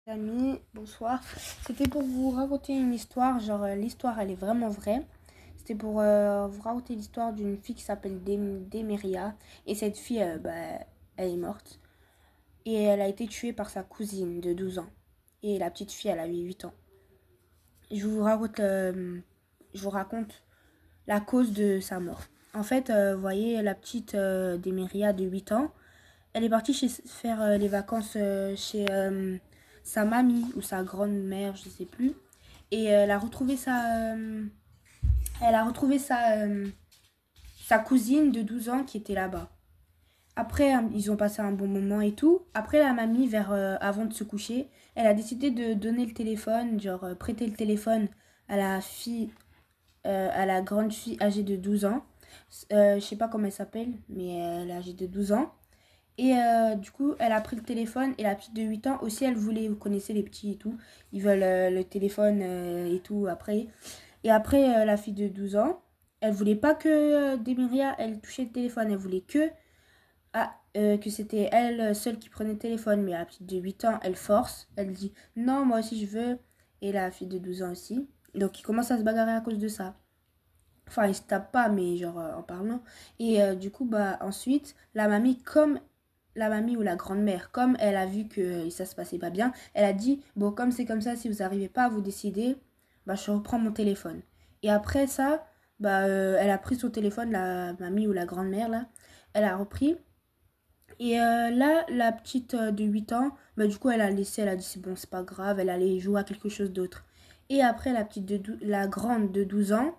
Amis, bonsoir. C'était pour vous raconter une histoire, genre l'histoire elle est vraiment vraie. C'était pour vous raconter l'histoire d'une fille qui s'appelle Demeria. Et cette fille, elle est morte. Et elle a été tuée par sa cousine de 12 ans. Et la petite fille, elle avait 8 ans. Je vous raconte, je vous raconte la cause de sa mort. En fait, vous voyez, la petite Demeria de 8 ans, elle est partie faire les vacances chez sa mamie ou sa grand-mère, je ne sais plus. Et elle a retrouvé sa cousine de 12 ans qui était là-bas. Après, ils ont passé un bon moment et tout. Après, la mamie, avant de se coucher, elle a décidé de donner le téléphone, genre prêter le téléphone à la fille, à la grande fille âgée de 12 ans. Je sais pas comment elle s'appelle, mais elle est âgée de 12 ans. Et du coup, elle a pris le téléphone et la petite de 8 ans aussi, elle voulait, vous connaissez les petits et tout, ils veulent le téléphone et tout après. Et après, la fille de 12 ans, elle voulait pas que Demiria, elle touchait le téléphone, elle voulait que c'était elle seule qui prenait le téléphone. Mais la petite de 8 ans, elle force, elle dit non, moi aussi je veux. Et la fille de 12 ans aussi. Donc ils commencent à se bagarrer à cause de ça. Enfin, ils se tapent pas, mais genre en parlant. Et du coup, bah ensuite, la mamie ou la grand-mère, comme elle a vu que ça se passait pas bien, elle a dit, bon, comme c'est comme ça, si vous n'arrivez pas à vous décider, bah je reprends mon téléphone. Et après ça, elle a pris son téléphone, la mamie ou la grand-mère, là, elle a repris. Et là, la petite de 8 ans, bah du coup, elle a laissé, elle a dit, c'est bon, c'est pas grave, elle allait jouer à quelque chose d'autre. Et après, la grande de 12 ans,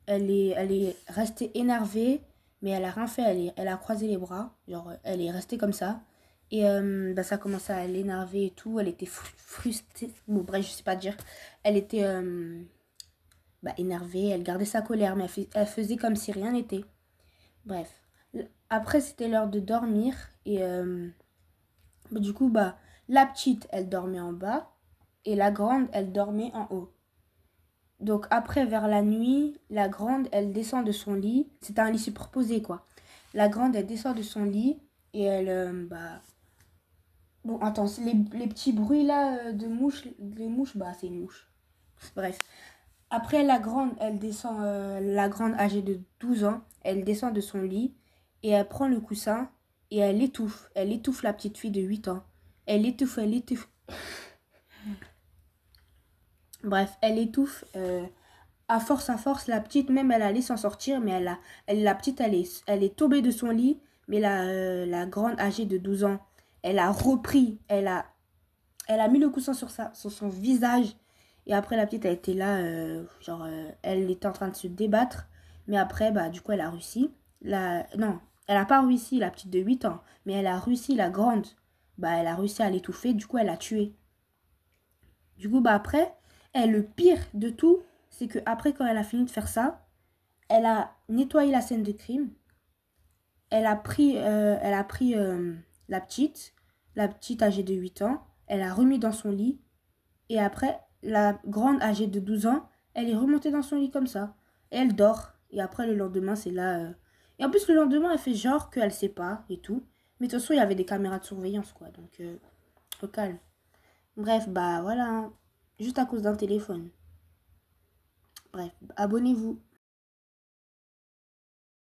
elle est restée énervée, mais elle a rien fait. Elle a croisé les bras, genre elle est restée comme ça. Et ça commençait à l'énerver et tout. Elle était frustrée. Bon, bref, je sais pas dire. Elle était énervée. Elle gardait sa colère, mais elle faisait comme si rien n'était. Bref. Après, c'était l'heure de dormir. Et du coup, la petite, elle dormait en bas. Et la grande, elle dormait en haut. Donc après, vers la nuit, la grande, elle descend de son lit. C'était un lit superposé, quoi. La grande, elle descend de son lit et elle... Bon, attends, les petits bruits là de mouches, les mouches, c'est une mouche. Bref. Après, la grande, elle descend, la grande âgée de 12 ans, elle descend de son lit et elle prend le coussin et elle étouffe. Elle étouffe la petite fille de 8 ans. Elle étouffe, elle étouffe. Bref, elle étouffe. À force, la petite, même, elle allait s'en sortir, mais la petite, elle est tombée de son lit, mais la grande, âgée de 12 ans, elle a repris, elle a mis le coussin sur son visage, et après, la petite, elle était là, elle était en train de se débattre, mais après, du coup, elle a réussi. Non, elle n'a pas réussi, la petite de 8 ans, mais elle a réussi, la grande, elle a réussi à l'étouffer, du coup, elle a tué. Du coup, après, le pire de tout, c'est que après quand elle a fini de faire ça, elle a nettoyé la scène de crime. Elle a pris la petite âgée de 8 ans, elle a remis dans son lit. Et après, la grande âgée de 12 ans, elle est remontée dans son lit comme ça. Et elle dort. Et après, le lendemain, c'est là... Et en plus, le lendemain, elle fait genre qu'elle sait pas et tout. Mais de toute façon, il y avait des caméras de surveillance, quoi. Donc, au calme. Bref, voilà, hein. Juste à cause d'un téléphone. Bref, abonnez-vous.